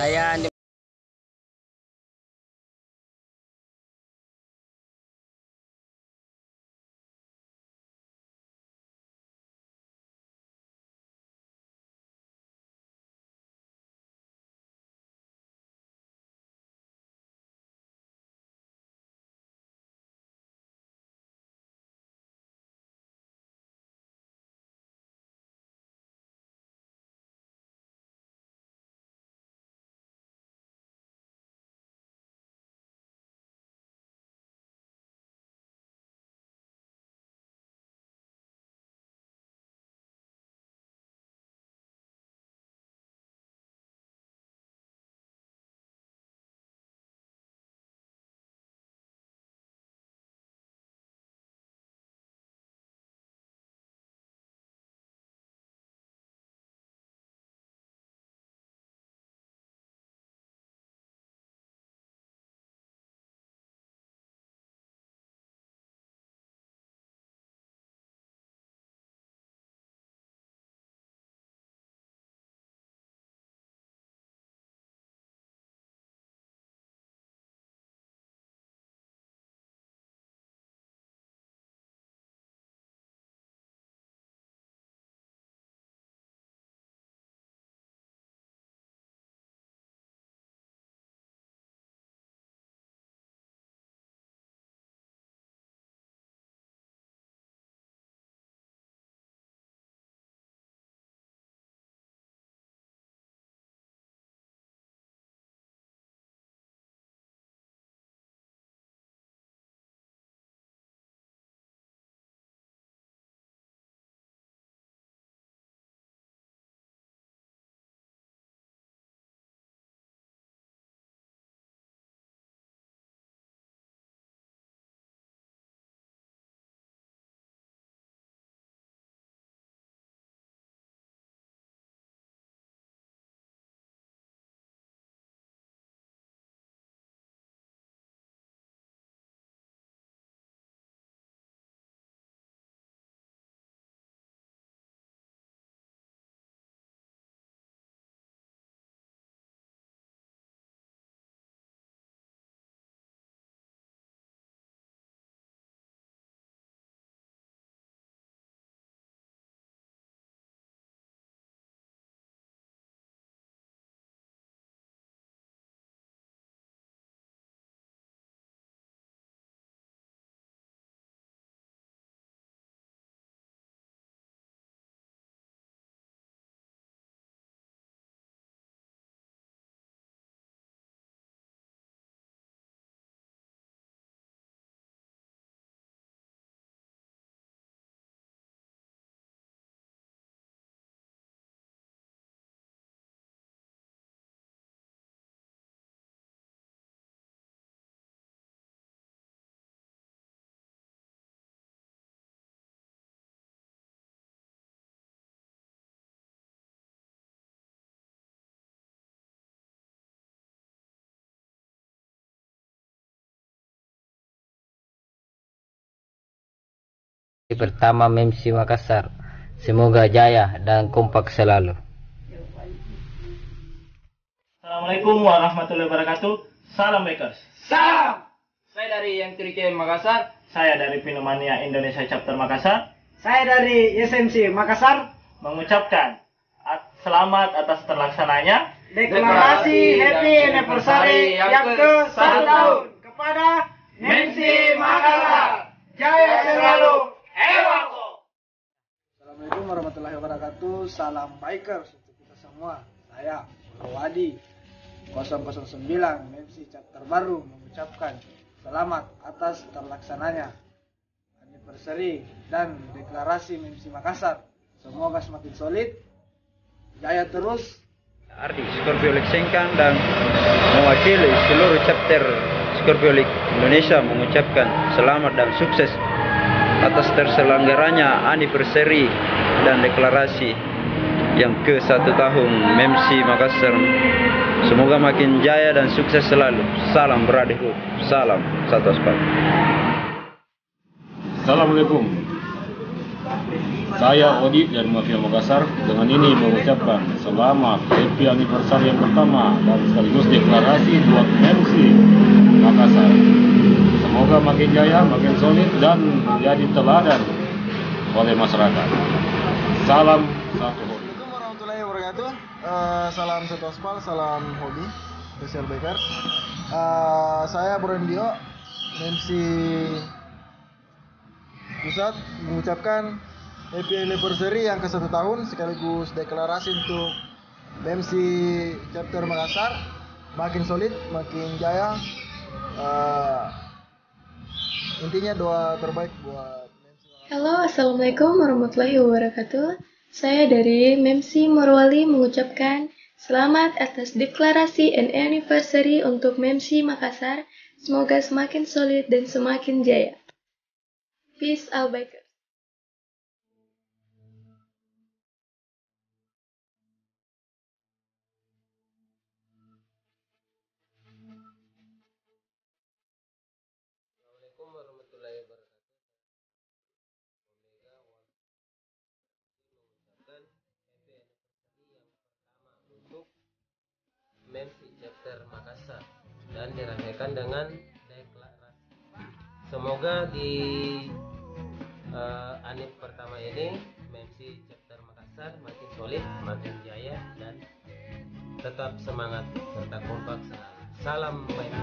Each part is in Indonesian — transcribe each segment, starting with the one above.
Saya Andi. Pertama MC Makassar. Semoga jaya dan kompak selalu. Assalamualaikum warahmatullahi wabarakatuh. Salam Bakers. Salam. Saya dari yang Trike Makassar. Saya dari Pinomania Indonesia Chapter Makassar. Saya dari SMC Makassar Mengucapkan selamat atas terlaksananya deklarasi Happy Anniversary yang ke-1 tahun kepada MC Makassar. Jaya selalu. Assalamualaikum warahmatullahi wabarakatuh. Salam bikers untuk kita semua. Saya Rawadi 009 MC Chapter Baru mengucapkan selamat atas terlaksananya anniversary dan deklarasi MC Makassar. Semoga semakin solid, jaya terus. Ardi Scorpio League Sengkang dan mewakili seluruh chapter Scorpio League Indonesia mengucapkan selamat dan sukses atas terselenggaranya anniversary dan deklarasi yang ke-1 tahun MC Makassar. Semoga makin jaya dan sukses selalu. Salam brotherhood, salam satu aspal. Assalamualaikum. Saya Odi dari Mafia Makassar dengan ini mengucapkan selamat happy anniversary yang pertama dan sekaligus deklarasi buat MC Makassar. Semoga makin jaya, makin solid dan menjadi teladan oleh masyarakat. Salam satu hobi. Assalamualaikum warahmatullahi wabarakatuh. Salam satu aspal, salam hobi, special bakers. Saya Burendio, MC Pusat, mengucapkan happy anniversary yang ke-1 tahun sekaligus deklarasi untuk MC chapter Makassar makin solid, makin jaya. Intinya doa terbaik buat MC Makassar. Halo, Assalamualaikum warahmatullahi wabarakatuh. Saya dari MC Morwali mengucapkan selamat atas deklarasi and anniversary untuk MC Makassar. Semoga semakin solid dan semakin jaya. Peace out, bikers. Assalamualaikum warahmatullahi wabarakatuh. Mengucapkan happy anniversary yang pertama untuk MC chapter Makassar dan dirayakan dengan deklarasi. Semoga di anif pertama ini MC chapter Makassar makin solid, makin jaya dan tetap semangat serta kompak selalu. Salam baik.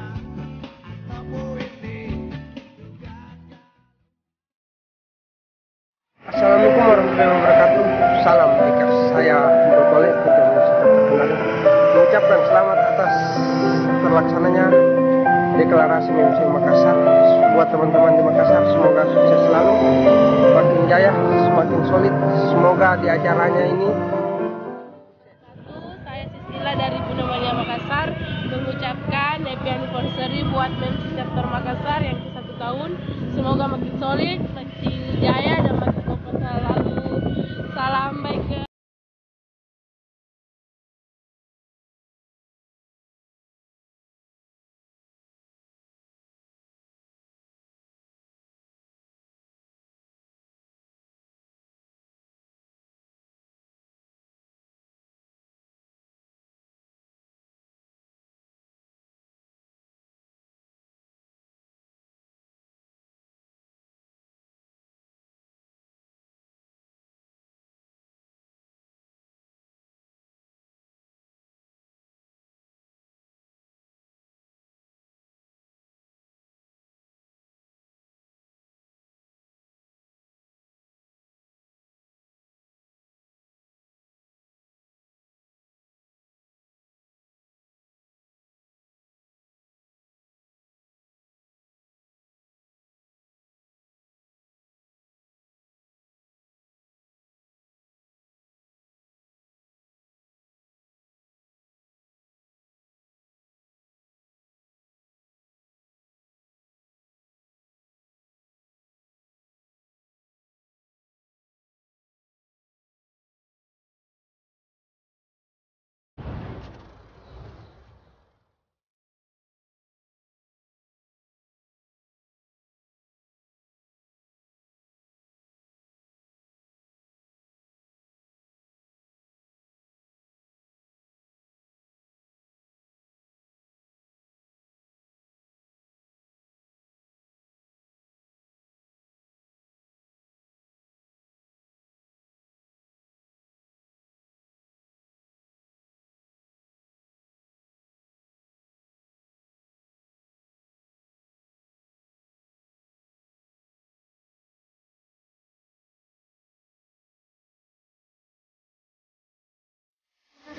Assalamualaikum warahmatullahi wabarakatuh. Salam bikers. Saya Morokole, ketua chapter terkenal, mengucapkan selamat atas terlaksananya deklarasi MC Makassar. Buat teman-teman di Makassar, semoga sukses selalu, makin jaya, semakin solid. Semoga di acaranya ini. Saya Sisila dari Pneumonia Makassar mengucapkan happy anniversary buat MC chapter Makassar yang ke-1 tahun. Semoga makin solid, makin jaya dan makin kompak selalu. Salam baik.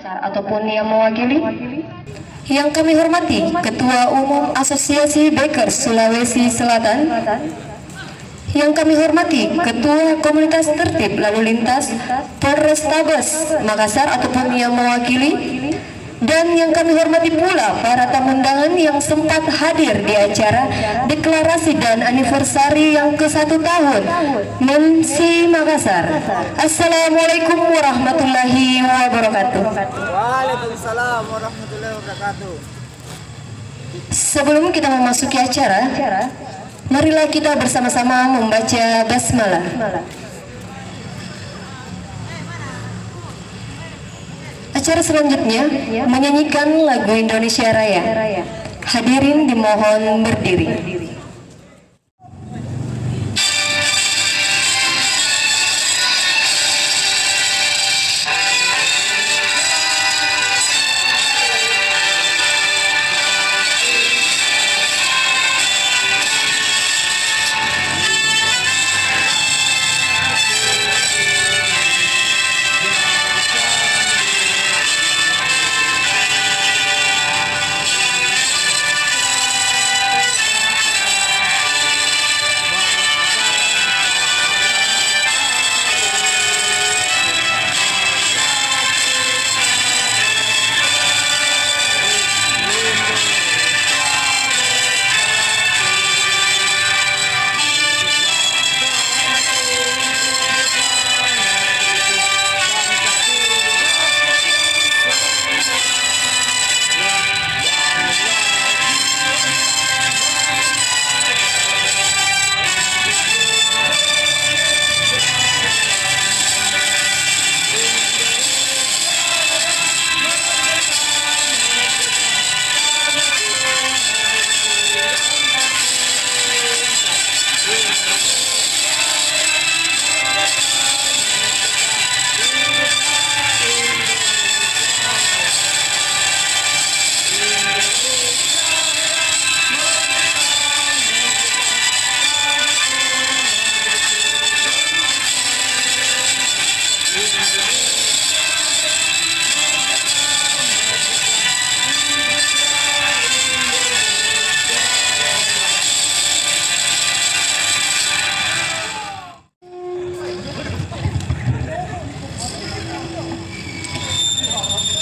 Ataupun yang mewakili. Yang kami hormati Ketua Umum Asosiasi Bakers Sulawesi Selatan, yang kami hormati Ketua Komunitas Tertib Lalu Lintas Polrestabes Makassar ataupun yang mewakili, dan yang kami hormati pula para tamu undangan yang sempat hadir di acara deklarasi dan anniversary yang ke-1 tahun MC Makassar. Assalamualaikum warahmatullahi wabarakatuh. Waalaikumsalam warahmatullahi wabarakatuh. Sebelum kita memasuki acara, marilah kita bersama-sama membaca basmalah. Acara selanjutnya menyanyikan lagu Indonesia Raya. Hadirin dimohon berdiri.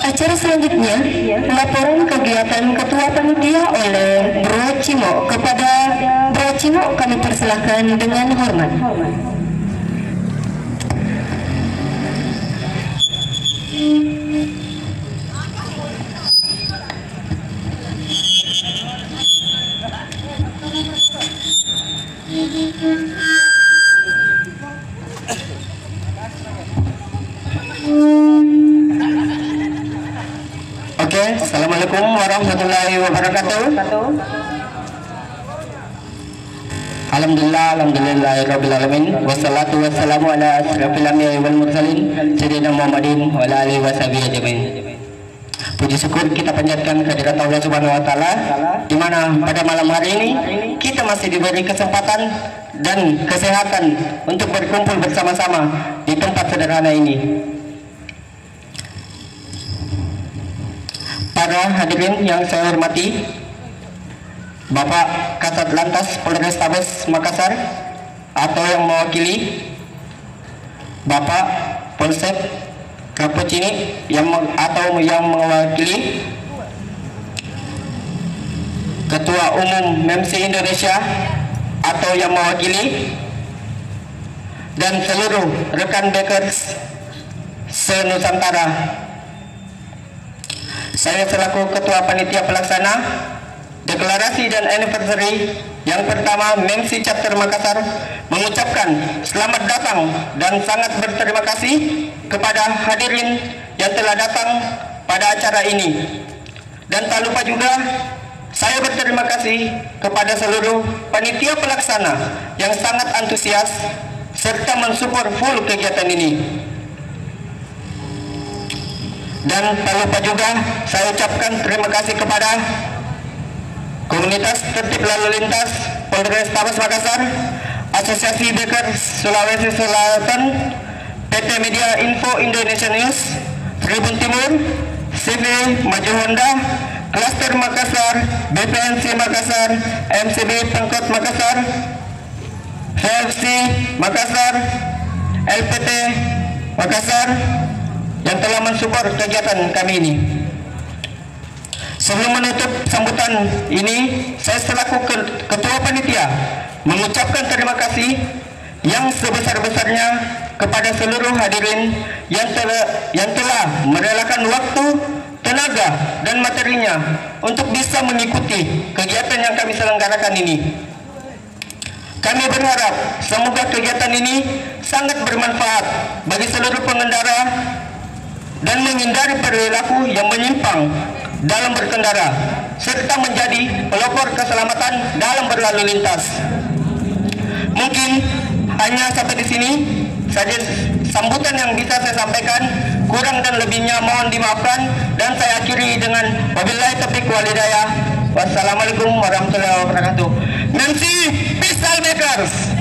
Acara selanjutnya, laporan kegiatan Ketua Panitia oleh Bro Cimo. Kepada Bro Cimo kami persilahkan dengan hormat. Assalamualaikum warahmatullahi wabarakatuh. Alhamdulillah alamin. Wassalatu wassalamu ala asrafil anbiya'i wal mursalin sayyidina Muhammadin wa ala alihi washabihi ajmain. Puji syukur kita panjatkan kehadirat Allah Subhanahu wa taala di mana pada malam hari ini kita masih diberi kesempatan dan kesehatan untuk berkumpul bersama-sama di tempat sederhana ini. Para hadirin yang saya hormati, Bapak Kasat Lantas Polrestabes Makassar atau yang mewakili, Bapak Polsek Kapucini yang mewakili, Ketua Umum MEMSI Indonesia atau yang mewakili, dan seluruh rekan Bakers se-Nusantara. Saya selaku Ketua Panitia Pelaksana Deklarasi dan Anniversary yang pertama MEMSI Chapter Makassar mengucapkan selamat datang dan sangat berterima kasih kepada hadirin yang telah datang pada acara ini. Dan tak lupa juga saya berterima kasih kepada seluruh panitia pelaksana yang sangat antusias serta mensupport full kegiatan ini. Dan tak lupa juga saya ucapkan terima kasih kepada Komunitas Tertib Lalu Lintas Polrestabes Makassar, Asosiasi Bakers Sulawesi Selatan, PT Media Info Indonesia News, Tribun Timur, CV Maju Honda, Klaster Makassar, BPNC Makassar, MCB Pengkot Makassar, VFC Makassar, LPT Makassar yang telah mensupport kegiatan kami ini. Sebelum menutup sambutan ini, saya selaku Ketua Panitia mengucapkan terima kasih yang sebesar-besarnya kepada seluruh hadirin yang telah merelakan waktu, tenaga, dan materinya untuk bisa mengikuti kegiatan yang kami selenggarakan ini. Kami berharap semoga kegiatan ini sangat bermanfaat bagi seluruh pengendara dan menghindari perilaku yang menyimpang dalam berkendara, serta menjadi pelopor keselamatan dalam berlalu lintas. Mungkin hanya sampai di sini saja sambutan yang bisa saya sampaikan. Kurang dan lebihnya mohon dimaafkan, dan saya akhiri dengan wabillahi taufiq wal hidayah. Wassalamualaikum warahmatullahi wabarakatuh. Nancy Pistol Bakers.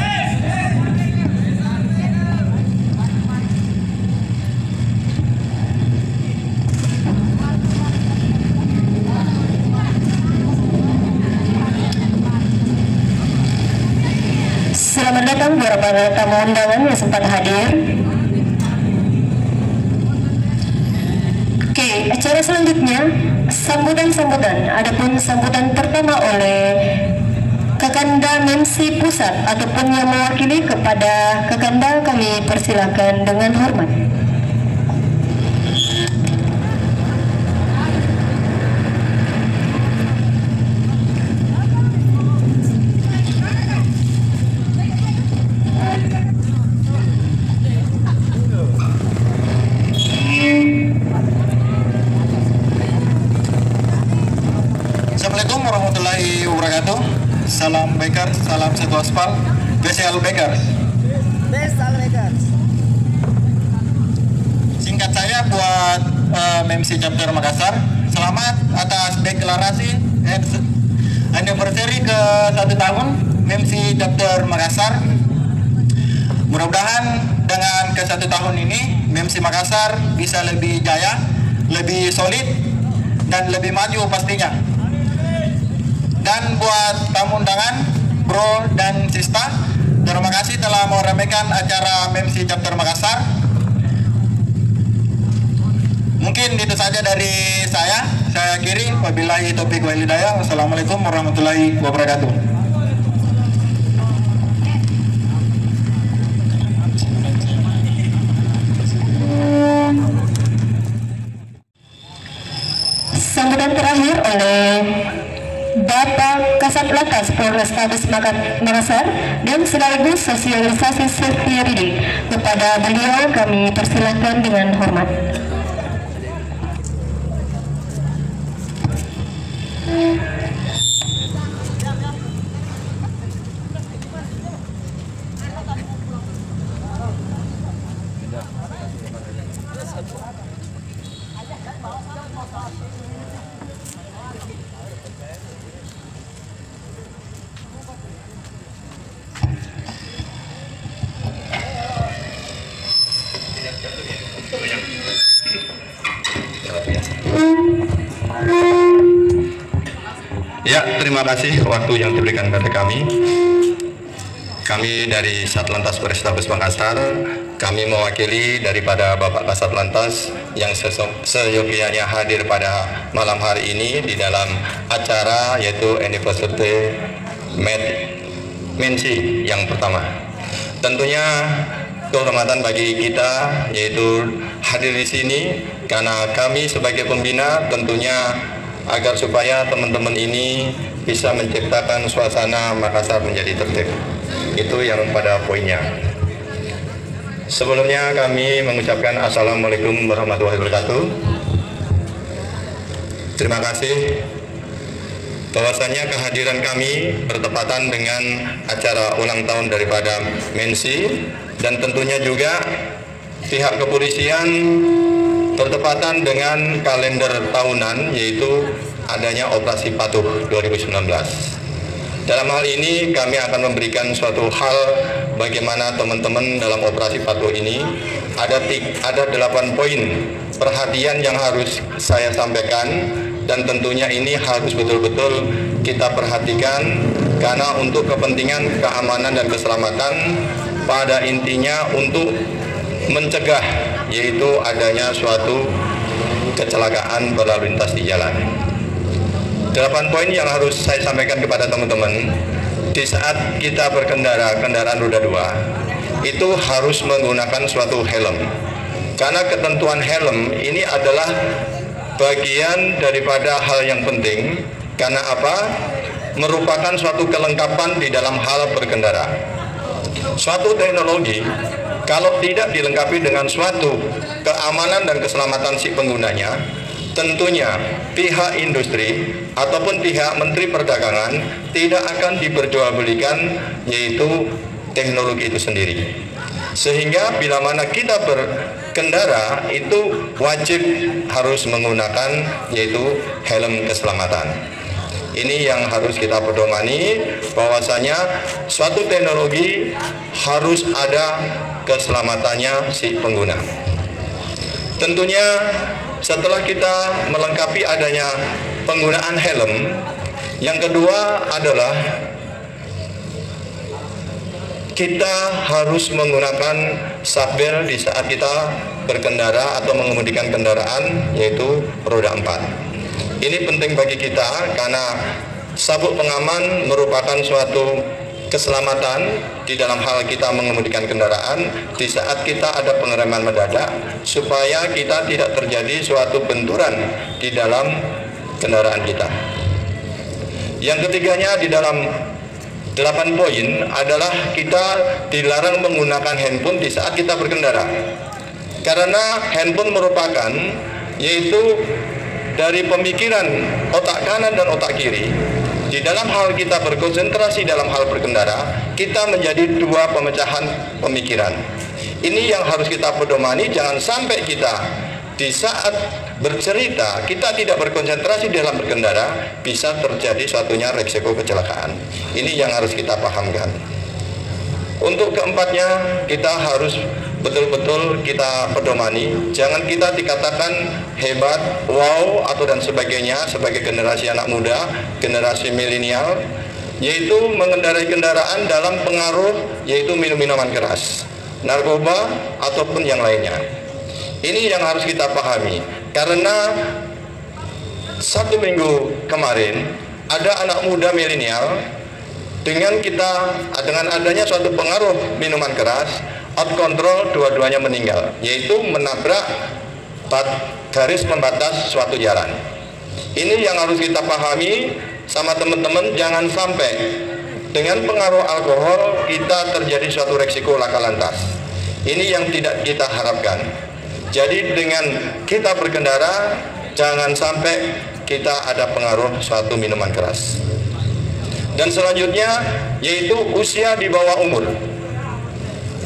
Selamat datang para tamu undangan yang sempat hadir. Oke, acara selanjutnya sambutan. Adapun sambutan pertama oleh Kakanda MEMSI Pusat ataupun yang mewakili kepada Kakanda, kami persilakan dengan hormat. Assalamualaikum warahmatullahi wabarakatuh. Salam Bakers, salam satu aspal. Special Bakers. Special Bakers. Singkat saya buat MEMSI Chapter Makassar. Selamat atas deklarasi anniversary ke 1 tahun MEMSI Chapter Makassar. Mudah-mudahan dengan ke 1 tahun ini MEMSI Makassar bisa lebih jaya, lebih solid, dan lebih maju pastinya. Dan buat tamu undangan, bro dan sista, terima kasih telah meramaikan acara MEMSI Chapter Makassar. Mungkin itu saja dari saya. Saya akhiri. Wabillahi taufiq wal hidayah. Wassalamualaikum warahmatullahi wabarakatuh. Sambutan terakhir oleh Bapak Kasat Lantas Polrestabes Makassar dan sekaligus sosialisasi safety reading. Kepada beliau kami persilahkan dengan hormat. Ya, terima kasih waktu yang diberikan kepada kami. Kami dari Satlantas Polrestabes Makassar, kami mewakili daripada Bapak Kasat Lantas yang seyogianya hadir pada malam hari ini di dalam acara yaitu Anniversary MEMSI yang pertama. Tentunya kehormatan bagi kita yaitu hadir di sini karena kami sebagai pembina tentunya agar supaya teman-teman ini bisa menciptakan suasana Makassar menjadi tertib. Itu yang pada poinnya. Sebelumnya kami mengucapkan Assalamualaikum warahmatullahi wabarakatuh. Terima kasih bahwasanya kehadiran kami bertepatan dengan acara ulang tahun daripada MEMSI, dan tentunya juga pihak kepolisian bertepatan dengan kalender tahunan yaitu adanya Operasi Patuh 2019. Dalam hal ini kami akan memberikan suatu hal bagaimana teman-teman dalam Operasi Patuh ini ada 8 poin perhatian yang harus saya sampaikan, dan tentunya ini harus betul-betul kita perhatikan karena untuk kepentingan keamanan dan keselamatan, pada intinya untuk mencegah yaitu adanya suatu kecelakaan berlalu lintas di jalan. 8 poin yang harus saya sampaikan kepada teman-teman. Di saat kita berkendara kendaraan roda 2 itu harus menggunakan suatu helm, karena ketentuan helm ini adalah bagian daripada hal yang penting. Karena apa? Merupakan suatu kelengkapan di dalam hal berkendara. Suatu teknologi kalau tidak dilengkapi dengan suatu keamanan dan keselamatan si penggunanya, tentunya pihak industri ataupun pihak Menteri Perdagangan tidak akan diperjualbelikan yaitu teknologi itu sendiri. Sehingga bila mana kita berkendara itu wajib harus menggunakan yaitu helm keselamatan. Ini yang harus kita pedomani, bahwasanya suatu teknologi harus ada keselamatannya si pengguna. Tentunya setelah kita melengkapi adanya penggunaan helm, yang kedua adalah kita harus menggunakan seatbelt di saat kita berkendara atau mengemudikan kendaraan yaitu roda 4. Ini penting bagi kita karena sabuk pengaman merupakan suatu keselamatan di dalam hal kita mengemudikan kendaraan di saat kita ada pengereman mendadak, supaya kita tidak terjadi suatu benturan di dalam kendaraan kita. Yang ketiganya di dalam 8 poin adalah kita dilarang menggunakan handphone di saat kita berkendara, karena handphone merupakan yaitu dari pemikiran otak kanan dan otak kiri. Di dalam hal kita berkonsentrasi dalam hal berkendara, kita menjadi dua pemecahan pemikiran. Ini yang harus kita pedomani, jangan sampai kita di saat bercerita kita tidak berkonsentrasi dalam berkendara, bisa terjadi suatunya resiko kecelakaan. Ini yang harus kita pahamkan. Untuk keempatnya, kita harus betul-betul kita pedomani, jangan kita dikatakan hebat, wow, atau dan sebagainya sebagai generasi anak muda, generasi milenial, yaitu mengendarai kendaraan dalam pengaruh yaitu minuman keras, narkoba, ataupun yang lainnya. Ini yang harus kita pahami, karena 1 minggu kemarin ada anak muda milenial dengan adanya suatu pengaruh minuman keras, out control, dua-duanya meninggal, yaitu menabrak garis pembatas suatu jalan. Ini yang harus kita pahami sama teman-teman, jangan sampai dengan pengaruh alkohol kita terjadi suatu resiko laka lantas. Ini yang tidak kita harapkan. Jadi dengan kita berkendara, jangan sampai kita ada pengaruh suatu minuman keras. Dan selanjutnya yaitu usia di bawah umur.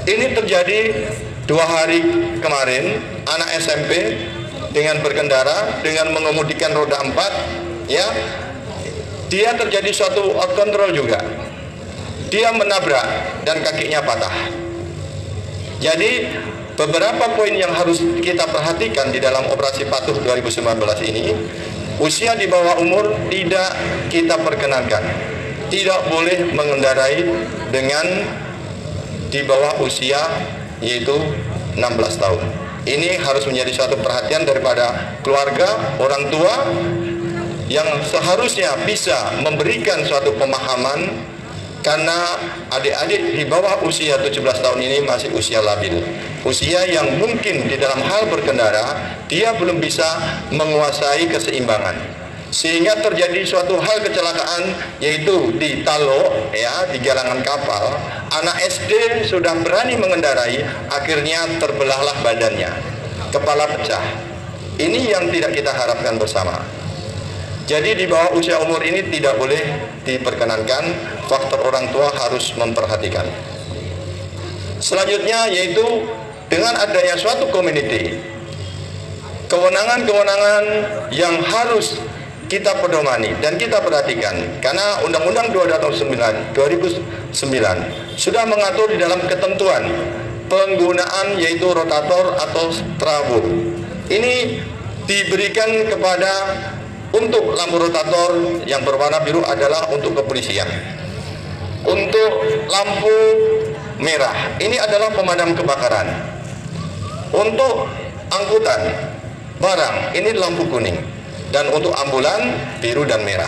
Ini terjadi 2 hari kemarin, anak SMP dengan berkendara, dengan mengemudikan roda 4, ya, dia terjadi suatu out control juga. Dia menabrak dan kakinya patah. Jadi beberapa poin yang harus kita perhatikan di dalam operasi patuh 2019 ini, usia di bawah umur tidak kita perkenankan. Tidak boleh mengendarai dengan di bawah usia yaitu 16 tahun. Ini harus menjadi suatu perhatian daripada keluarga, orang tua yang seharusnya bisa memberikan suatu pemahaman, karena adik-adik di bawah usia 17 tahun ini masih usia labil, usia yang mungkin di dalam hal berkendara dia belum bisa menguasai keseimbangan, sehingga terjadi suatu hal kecelakaan yaitu di Talo, ya, di galangan kapal. Anak SD sudah berani mengendarai, akhirnya terbelahlah badannya, kepala pecah. Ini yang tidak kita harapkan bersama. Jadi di bawah usia umur ini tidak boleh diperkenankan, faktor orang tua harus memperhatikan. Selanjutnya yaitu dengan adanya suatu community, kewenangan-kewenangan yang harus kita pedomani dan kita perhatikan, karena Undang-Undang 2009 sudah mengatur di dalam ketentuan penggunaan yaitu rotator atau trabo. Ini diberikan kepada untuk lampu rotator yang berwarna biru adalah untuk kepolisian. Untuk lampu merah ini adalah pemadam kebakaran. Untuk angkutan barang ini lampu kuning. Dan untuk ambulan biru dan merah.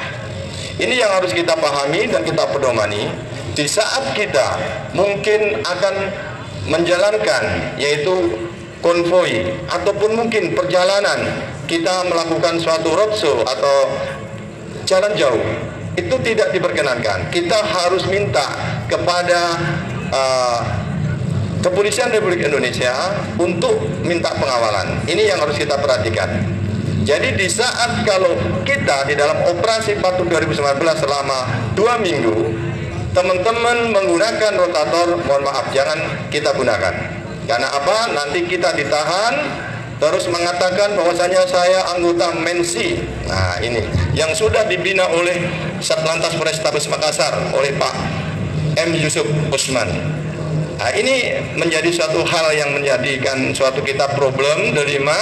Ini yang harus kita pahami dan kita pedomani di saat kita mungkin akan menjalankan yaitu konvoi ataupun mungkin perjalanan kita melakukan suatu roadshow atau jalan jauh, itu tidak diperkenankan. Kita harus minta kepada Kepolisian Republik Indonesia untuk minta pengawalan. Ini yang harus kita perhatikan. Jadi di saat kalau kita di dalam operasi Patuh 2019 selama 2 minggu, teman-teman menggunakan rotator, mohon maaf, jangan kita gunakan. Karena apa? Nanti kita ditahan, terus mengatakan bahwasanya saya anggota Mensi. Nah ini yang sudah dibina oleh Satlantas Polrestabes Makassar oleh Pak M. Yusuf Usman. Nah, ini menjadi suatu hal yang menjadikan suatu kita problem delima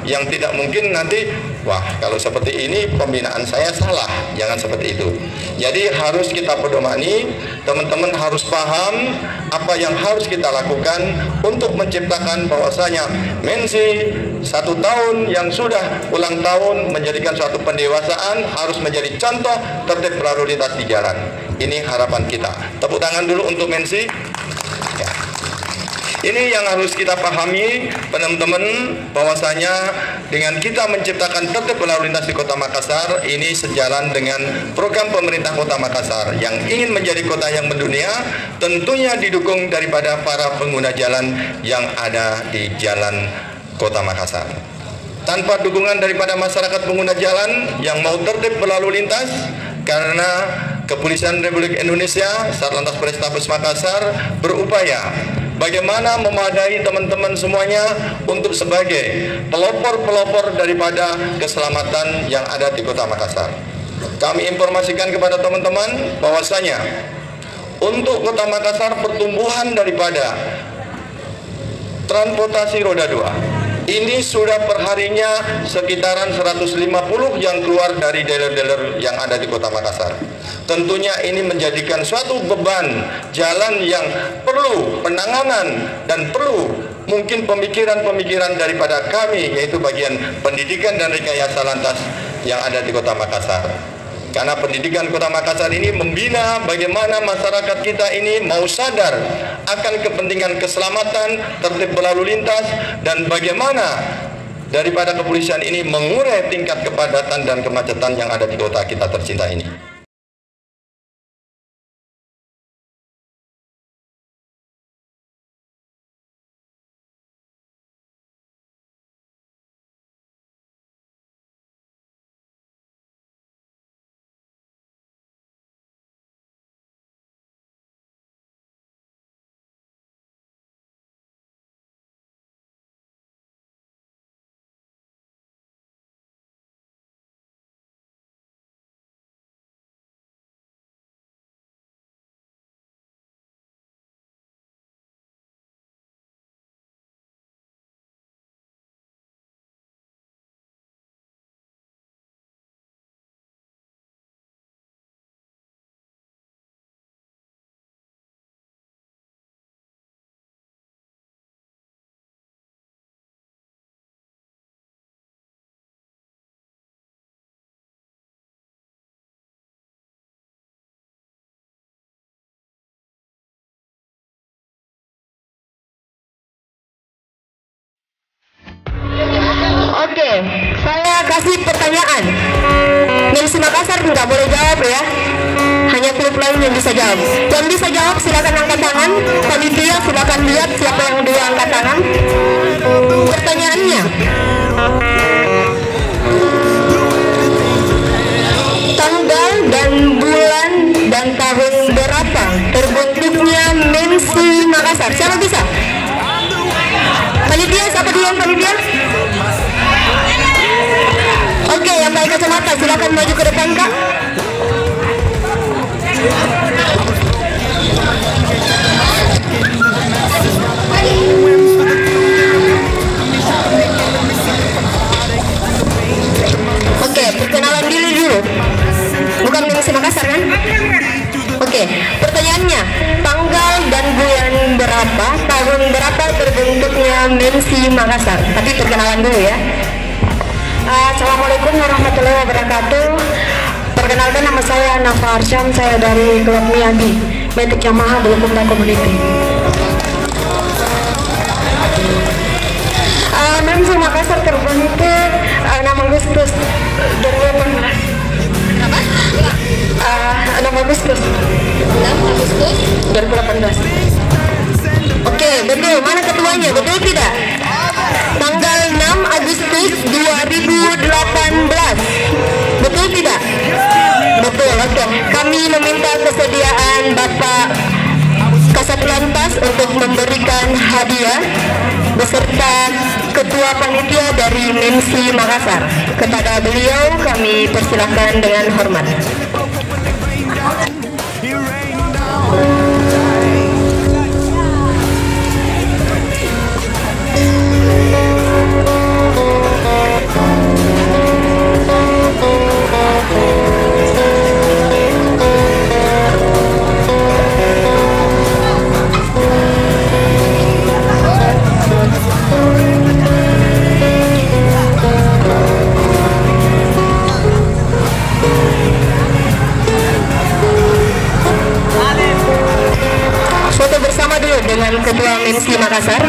yang tidak mungkin nanti, wah kalau seperti ini pembinaan saya salah, jangan seperti itu. Jadi harus kita pedomani, teman-teman harus paham apa yang harus kita lakukan untuk menciptakan bahwasanya Mensi 1 tahun yang sudah ulang tahun menjadikan suatu pendewasaan harus menjadi contoh tertib berlalu lintas di jalan. Ini harapan kita. Tepuk tangan dulu untuk Mensi. Ya. Ini yang harus kita pahami teman-teman, bahwasanya dengan kita menciptakan tertib berlalu lintas di Kota Makassar ini sejalan dengan program pemerintah Kota Makassar yang ingin menjadi kota yang mendunia, tentunya didukung daripada para pengguna jalan yang ada di jalan Kota Makassar. Tanpa dukungan daripada masyarakat pengguna jalan yang mau tertib berlalu lintas, karena Kepolisian Republik Indonesia, Satlantas Polrestabes Makassar berupaya bagaimana memadai teman-teman semuanya untuk sebagai pelopor-pelopor daripada keselamatan yang ada di Kota Makassar. Kami informasikan kepada teman-teman bahwasanya untuk Kota Makassar pertumbuhan daripada transportasi roda 2 ini sudah perharinya sekitaran 150 yang keluar dari dealer-dealer yang ada di Kota Makassar. Tentunya ini menjadikan suatu beban jalan yang perlu penanganan dan perlu mungkin pemikiran-pemikiran daripada kami, yaitu bagian pendidikan dan rekayasa lantas yang ada di Kota Makassar. Karena pendidikan Kota Makassar ini membina bagaimana masyarakat kita ini mau sadar akan kepentingan keselamatan, tertib berlalu lintas, dan bagaimana daripada kepolisian ini mengurai tingkat kepadatan dan kemacetan yang ada di kota kita tercinta ini. Oke, saya kasih pertanyaan. Mensi Makassar nggak boleh jawab ya. Hanya klub lain yang bisa jawab. Yang bisa jawab silakan angkat tangan. Panitia silakan lihat siapa yang dua angkat tangan. Pertanyaannya, tanggal dan bulan dan tahun berapa terbentuknya Mensi Makassar? Siapa bisa? Panitia, siapa dulu yang panitia? Oke, yang pakai kacamata silakan maju ke depan, Kak. Oke, perkenalan diri dulu. Bukan Mensi Makassar kan? Oke, pertanyaannya, tanggal dan bulan berapa, tahun berapa terbentuknya Mensi Makassar? Tapi perkenalan dulu ya. Assalamualaikum warahmatullahi wabarakatuh. Perkenalkan, nama saya Nafa Arsyam, saya dari Klub Miyagi, Metik Yamaha, Bulukumda Community. Mensi Makassar terbentuk 6 Agustus 2018. Kenapa? 6 Agustus 2018. Oke, betul. Mana ketuanya? Betul tidak? Tanggal 6 Agustus 2018. Betul tidak? Betul. Oke. Kami meminta kesediaan Bapak Kasatlantas untuk memberikan hadiah beserta Ketua Panitia dari MEMSI Makassar. Kepada beliau kami persilakan dengan hormat. Foto bersama dulu dengan Ketua MEMSI Makassar.